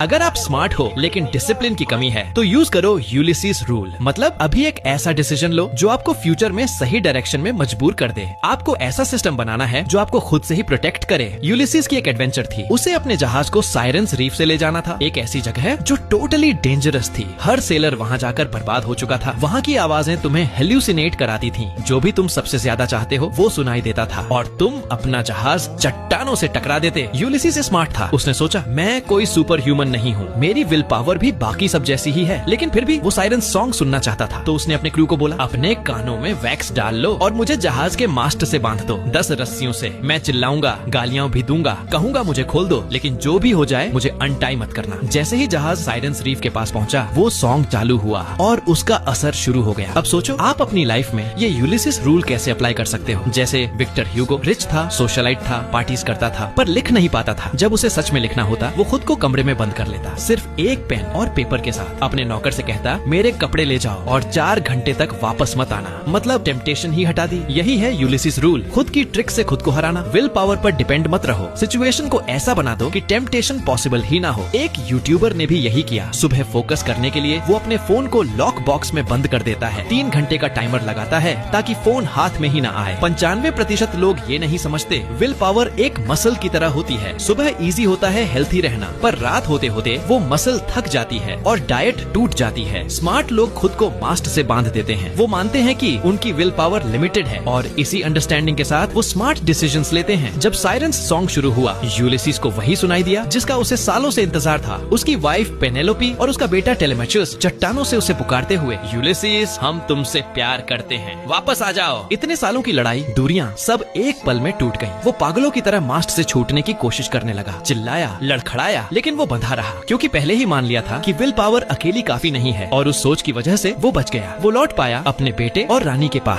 अगर आप स्मार्ट हो लेकिन डिसिप्लिन की कमी है तो यूज करो यूलिसीज रूल। मतलब अभी एक ऐसा डिसीजन लो जो आपको फ्यूचर में सही डायरेक्शन में मजबूर कर दे। आपको ऐसा सिस्टम बनाना है जो आपको खुद से ही प्रोटेक्ट करे। यूलिसीज की एक एडवेंचर थी, उसे अपने जहाज को साइरेंस रीफ से ले जाना था, एक ऐसी जगह जो टोटली डेंजरस थी। हर सेलर वहाँ जाकर बर्बाद हो चुका था। वहाँ की आवाजें तुम्हें हेल्यूसिनेट कराती थी। जो भी तुम सबसे ज्यादा चाहते हो वो सुनाई देता था और तुम अपना जहाज चट्टानों से टकरा देते। यूलिसीज स्मार्ट था, उसने सोचा मैं कोई सुपर ह्यूमन नहीं हूँ, मेरी विल पावर भी बाकी सब जैसी ही है। लेकिन फिर भी वो साइरन सॉन्ग सुनना चाहता था, तो उसने अपने क्रू को बोला अपने कानों में वैक्स डाल लो और मुझे जहाज के मास्ट से बांध दो 10 रस्सियों से। मैं चिल्लाऊंगा, गालियां भी दूंगा, कहूंगा मुझे खोल दो, लेकिन जो भी हो जाए मुझे अनटाई मत करना। जैसे ही जहाज साइरेंस रीफ के पास पहुंचा वो सॉन्ग चालू हुआ और उसका असर शुरू हो गया। अब सोचो आप अपनी लाइफ में ये यूलिसिस रूल कैसे अप्लाई कर सकते हो। जैसे विक्टर ह्यूगो रिच था, सोशलाइट था, पार्टीज करता था, पर लिख नहीं पाता था। जब उसे सच में लिखना होता वो खुद को कमरे में बंद कर लेता, सिर्फ एक पेन और पेपर के साथ। अपने नौकर से कहता मेरे कपड़े ले जाओ और 4 घंटे तक वापस मत आना। मतलब टेम्पटेशन ही हटा दी। यही है यूलिसिस रूल, खुद की ट्रिक से खुद को हराना। विल पावर पर डिपेंड मत रहो, सिचुएशन को ऐसा बना दो कि टेम्पटेशन पॉसिबल ही ना हो। एक यूट्यूबर ने भी यही किया। सुबह फोकस करने के लिए वो अपने फोन को लॉक बॉक्स में बंद कर देता है, 3 घंटे का टाइमर लगाता है ताकि फोन हाथ में ही ना आए। 95% लोग ये नहीं समझते विल पावर एक मसल की तरह होती है। सुबह इजी होता है हेल्थी रहना, पर रात होते होते वो मसल थक जाती है और डाइट टूट जाती है। स्मार्ट लोग खुद को मास्ट से बांध देते हैं। वो मानते हैं कि उनकी विल पावर लिमिटेड है और इसी अंडरस्टैंडिंग के साथ वो स्मार्ट डिसीजंस लेते हैं। जब साइरेंस सॉन्ग शुरू हुआ यूलिसीज को वही सुनाई दिया जिसका उसे सालों से इंतजार था। उसकी वाइफ पेनेलोपी और उसका बेटा टेलेमेचस चट्टानों से उसे पुकारते हुए यूलिसीज हम तुमसे प्यार करते हैं, वापस आ जाओ। इतने सालों की लड़ाई, दूरियां सब एक पल में टूट गयी। वो पागलों की तरह मास्ट से छूटने की कोशिश करने लगा, चिल्लाया, लड़खड़ाया, लेकिन वो बंधा रहा क्योंकि पहले ही मान लिया था कि विल पावर अकेली काफी नहीं है और उस सोच की वजह से वो बच गया। वो लौट पाया अपने बेटे और रानी के पास।